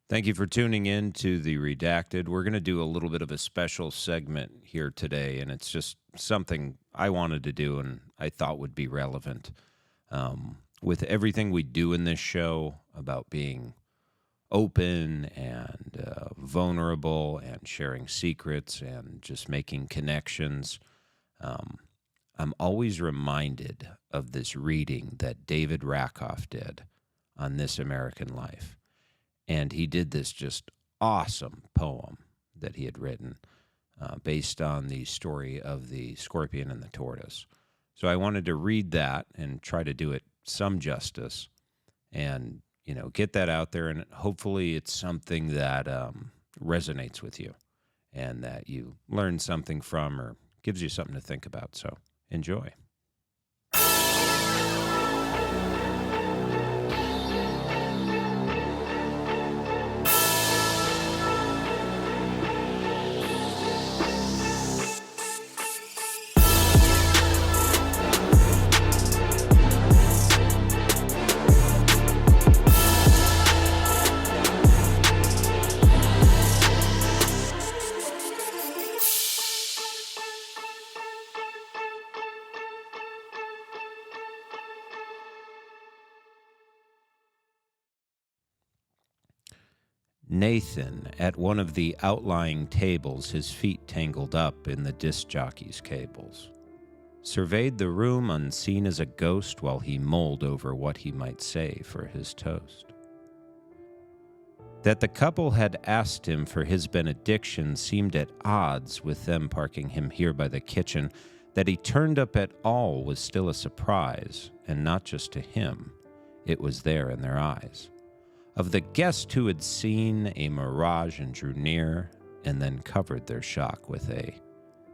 Thank you for tuning in to The Redacted. We're going to do a little bit of a special segment here today, and it's just something I wanted to do and I thought would be relevant. With everything we do in this show about being open and vulnerable and sharing secrets and just making connections, I'm always reminded of this reading that David Rakoff did on This American Life. And he did this just awesome poem that he had written based on the story of the scorpion and the tortoise. So I wanted to read that and try to do it some justice and, get that out there. And hopefully it's something that resonates with you and that you learn something from or gives you something to think about. So enjoy. Nathan, at one of the outlying tables, his feet tangled up in the disc jockey's cables, surveyed the room unseen as a ghost while he mulled over what he might say for his toast. That the couple had asked him for his benediction seemed at odds with them parking him here by the kitchen. That he turned up at all was still a surprise, and not just to him, it was there in their eyes. Of the guest who had seen a mirage and drew near, and then covered their shock with a,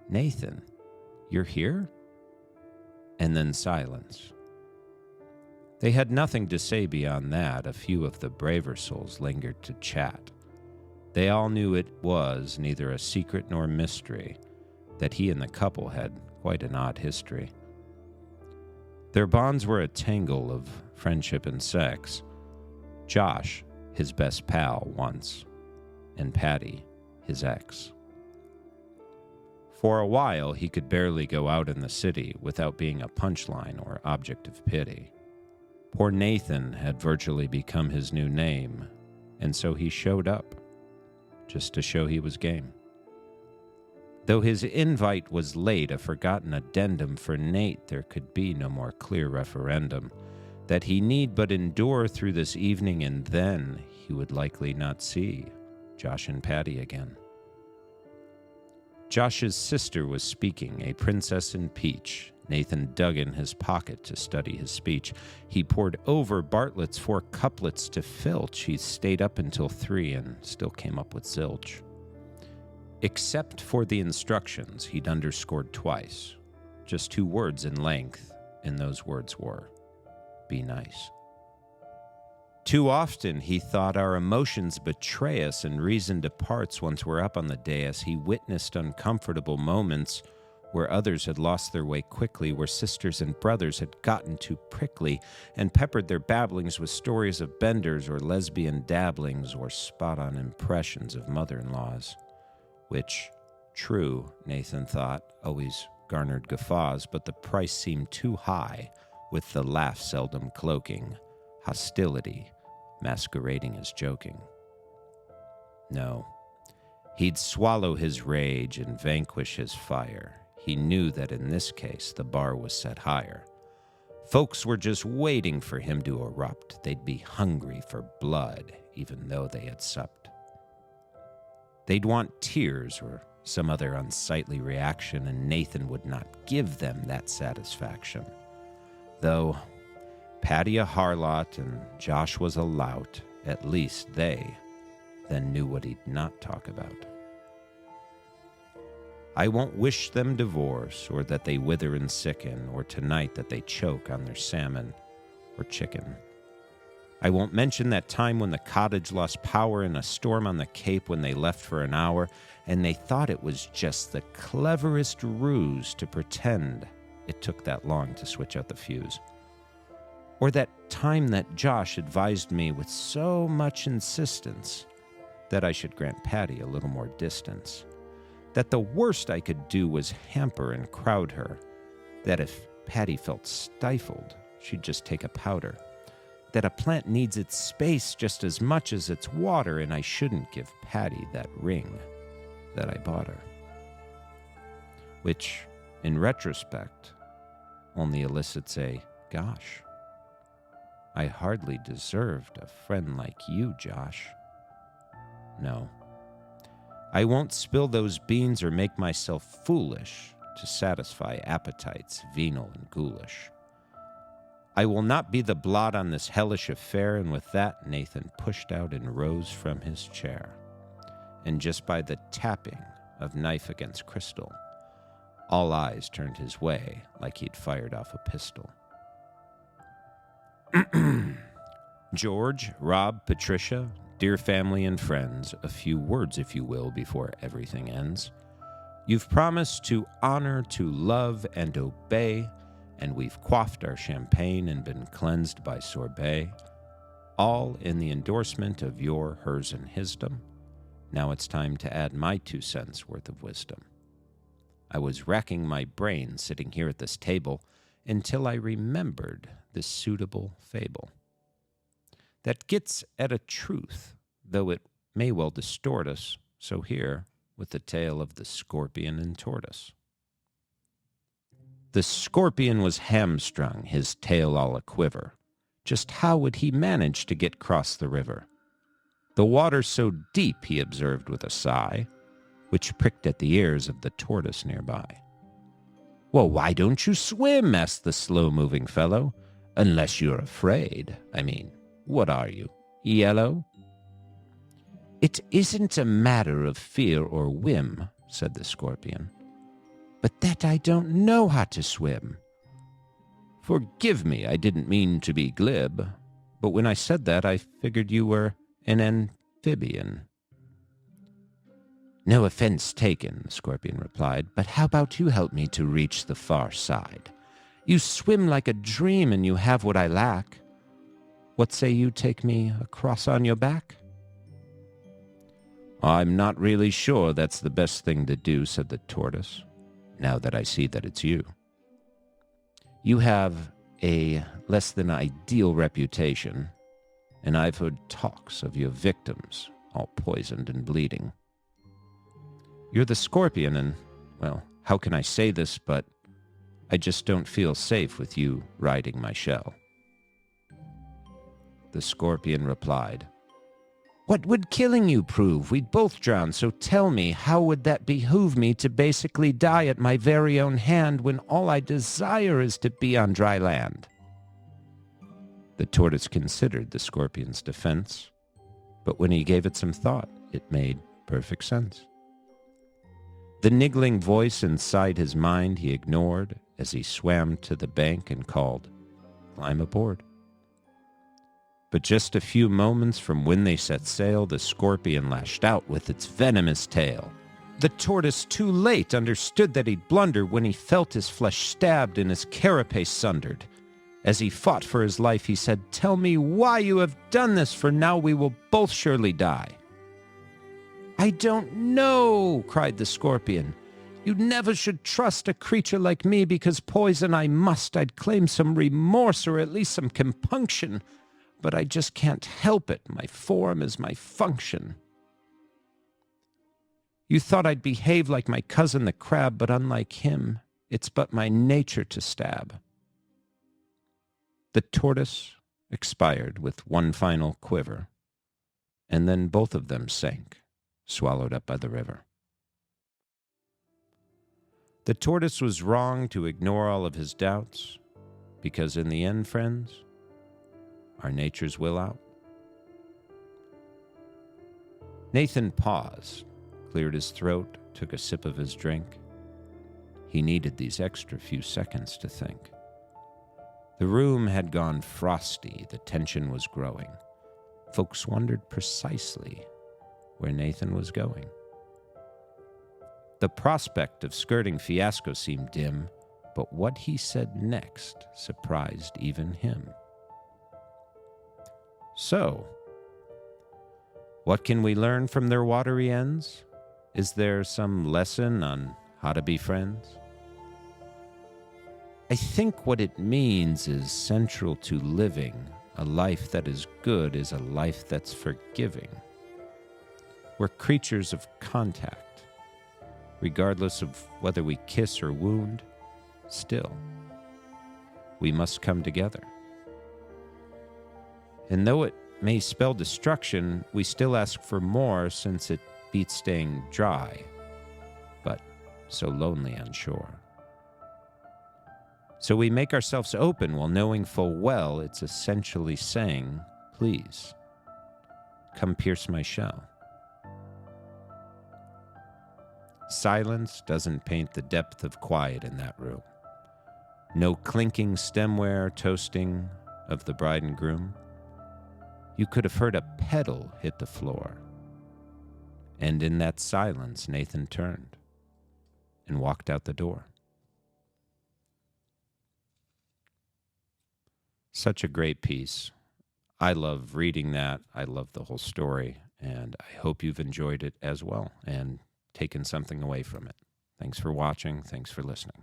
"Nathan, you're here?" And then silence. They had nothing to say beyond that. A few of the braver souls lingered to chat. They all knew it was neither a secret nor mystery, that he and the couple had quite an odd history. Their bonds were a tangle of friendship and sex. Josh, his best pal once, and Patty, his ex. For a while, he could barely go out in the city without being a punchline or object of pity. Poor Nathan had virtually become his new name, and so he showed up, just to show he was game. Though his invite was late, a forgotten addendum for Nate, there could be no more clear referendum. That he need but endure through this evening, and then he would likely not see Josh and Patty again. Josh's sister was speaking, a princess in peach. Nathan dug in his pocket to study his speech. He poured over Bartlett's 4 couplets to filch. He stayed up until 3 and still came up with zilch. Except for the instructions he'd underscored twice, just 2 words in length, and those words were, "Be nice." Too often, he thought, our emotions betray us and reason departs once we're up on the dais. He witnessed uncomfortable moments where others had lost their way quickly, where sisters and brothers had gotten too prickly and peppered their babblings with stories of benders or lesbian dabblings or spot-on impressions of mother-in-laws, which, true, Nathan thought, always garnered guffaws, but the price seemed too high, with the laugh seldom cloaking, hostility masquerading as joking. No, he'd swallow his rage and vanquish his fire. He knew that in this case the bar was set higher. Folks were just waiting for him to erupt. They'd be hungry for blood, even though they had supped. They'd want tears or some other unsightly reaction, and Nathan would not give them that satisfaction. Though Patty a harlot and Josh was a lout, at least they then knew what he'd not talk about. I won't wish them divorce, or that they wither and sicken, or tonight that they choke on their salmon or chicken. I won't mention that time when the cottage lost power in a storm on the Cape when they left for an hour, and they thought it was just the cleverest ruse to pretend it took that long to switch out the fuse. Or that time that Josh advised me with so much insistence that I should grant Patty a little more distance, that the worst I could do was hamper and crowd her, that if Patty felt stifled, she'd just take a powder, that a plant needs its space just as much as its water, and I shouldn't give Patty that ring that I bought her. Which, in retrospect, only elicits a, gosh, I hardly deserved a friend like you, Josh. No, I won't spill those beans or make myself foolish to satisfy appetites venal and ghoulish. I will not be the blot on this hellish affair, and with that Nathan pushed out and rose from his chair. And just by the tapping of knife against crystal, all eyes turned his way like he'd fired off a pistol. George, Rob, Patricia, dear family and friends, a few words, if you will, before everything ends. You've promised to honor, to love, and obey, and we've quaffed our champagne and been cleansed by sorbet, all in the endorsement of your, hers, and hisdom. Now it's time to add my 2 cents worth of wisdom. I was racking my brain sitting here at this table until I remembered this suitable fable that gets at a truth, though it may well distort us, so here, with the tale of the scorpion and tortoise. The scorpion was hamstrung, his tail all a-quiver. Just how would he manage to get across the river? The water so deep, he observed with a sigh, which pricked at the ears of the tortoise nearby. Well, why don't you swim? Asked the slow-moving fellow. Unless you're afraid. I mean, what are you, yellow? It isn't a matter of fear or whim, said the scorpion, but that I don't know how to swim. Forgive me, I didn't mean to be glib, but when I said that, I figured you were an amphibian. No offense taken, the scorpion replied, but how about you help me to reach the far side? You swim like a dream and you have what I lack. What say you take me across on your back? I'm not really sure that's the best thing to do, said the tortoise, now that I see that it's you. You have a less than ideal reputation, and I've heard talks of your victims, all poisoned and bleeding. You're the scorpion, and, well, how can I say this, but I just don't feel safe with you riding my shell. The scorpion replied, What would killing you prove? We'd both drown, so tell me, how would that behoove me to basically die at my very own hand when all I desire is to be on dry land? The tortoise considered the scorpion's defense, but when he gave it some thought, it made perfect sense. The niggling voice inside his mind he ignored as he swam to the bank and called, Climb aboard. But just a few moments from when they set sail, the scorpion lashed out with its venomous tail. The tortoise, too late, understood that he'd blundered when he felt his flesh stabbed and his carapace sundered. As he fought for his life, he said, Tell me why you have done this, for now we will both surely die. I don't know, cried the scorpion. You never should trust a creature like me, because poison I must. I'd claim some remorse or at least some compunction, but I just can't help it. My form is my function. You thought I'd behave like my cousin the crab, but unlike him, it's but my nature to stab. The tortoise expired with one final quiver, and then both of them sank, swallowed up by the river. The tortoise was wrong to ignore all of his doubts, because in the end, friends, our natures will out. Nathan paused, cleared his throat, took a sip of his drink. He needed these extra few seconds to think. The room had gone frosty, the tension was growing. Folks wondered precisely where Nathan was going. The prospect of skirting fiasco seemed dim, but what he said next surprised even him. So, What can we learn from their watery ends? Is there some lesson on how to be friends? I think what it means is central to living a life that is good is a life that's forgiving. We're creatures of contact. Regardless of whether we kiss or wound, still, we must come together. And though it may spell destruction, we still ask for more since it beats staying dry, but so lonely on shore. So we make ourselves open while knowing full well it's essentially saying, please, come pierce my shell. Silence doesn't paint the depth of quiet in that room. No clinking stemware toasting of the bride and groom. You could have heard a pedal hit the floor. And in that silence, Nathan turned and walked out the door. Such a great piece. I love reading that. I love the whole story, and I hope you've enjoyed it as well and taken something away from it. Thanks for watching. Thanks for listening.